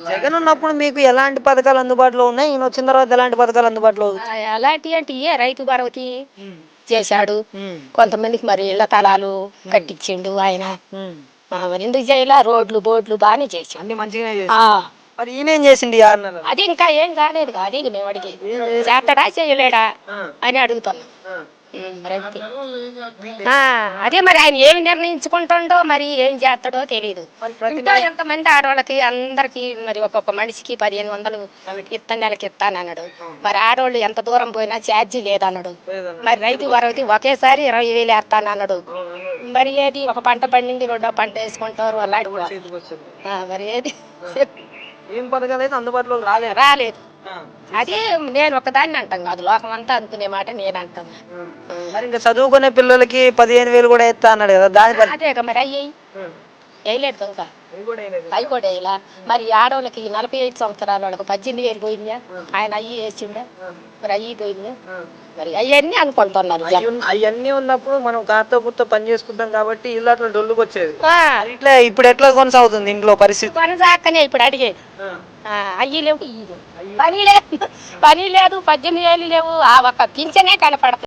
జగన్ ఉన్నప్పుడు మీకు ఎలాంటి పథకాలు అందుబాటులో ఉన్నాయి? ఈయన వచ్చిన తర్వాత ఎలాంటి పథకాలు అందుబాటులో అలాంటి అంటే ఇయే రైతు భరోతి హ్మ్. చేశాడు. హ్మ్. కొంతమందికి మరి ఇళ్ల తలాలు కట్టించిండు ఆయన. హ్మ్. మరి ఎందుకు చేయలా? రోడ్లు బోడ్లు బాగానే చేసిండు. అన్ని మంచిగానే ఆ, చేసిండు. మరి ఈయనేం చేసిండు ఈ 6 నెలలు? అది ఇంకా ఏం కాలేదు. అది మేము అడిగేది చేస్తాడా చేయలేడా ఆ, అని అడుగుతున్నాం. ఆ. మరి అంతే. అదే మరి ఆయన ఏమి నిర్ణయించుకుంటుండో మరి ఏం చేస్తాడో తెలియదు. మరి ప్రతి ఇంకా ఎంతమంది ఆడవాళ్ళకి అందరికి మరి ఒక్కొక్క మనిషికి 1500 నెలకి ఇస్తానన్నాడు. మరి ఆడవాళ్ళు ఎంత దూరం పోయినా ఛార్జీ లేదన్నాడు. మరి రైతు భరోతి ఒకేసారి 20,000 వేస్తానన్నాడు. మరి ఏది ఒక పంట పండింది రెండో పంట వేసుకుంటారు అలాంటి మరి ఏది ఏం పథకాలు అయితే అందుబాటులో రాలేదు. రాలేదు. ఆ. అది నేను ఒకదాన్ని అంటాం కాదు, లోకం అంతా అనుకునే మాట నేను అంటాను. మరి ఇంకా చదువుకునే పిల్లలకి 15,000 కూడా ఇస్తా అన్నాడు కదా, దాని అదే మరి అయ్యి వేయలేదు ఇంకా. అవి కూడా వేయలా. మరి ఆడవాళ్ళకి 45 సంవత్సరాల వాళ్ళకి 18,000 పోయిందా? ఆయన అయ్యి వేసిండా? మరి అయ్యి పోయిందా? మరి అవన్నీ అనుకుంటున్నారు. అవన్నీ ఉన్నప్పుడు మనం కాస్త కూర్త పని చేసుకుంటాం కాబట్టి ఇల్లు అట్లా డొల్లుకు వచ్చేది. ఆ, ఇట్లా ఇప్పుడు ఎట్లా కొనసాగుతుంది ఇంట్లో పరిస్థితి? పని దాకానే ఇప్పుడు అడిగేది. అయ్యి లేవు, ఇయ్యి లేవు. పని లేదు, 18,000 లేవు. ఆ ఒక్క పింఛనే కనపడదు.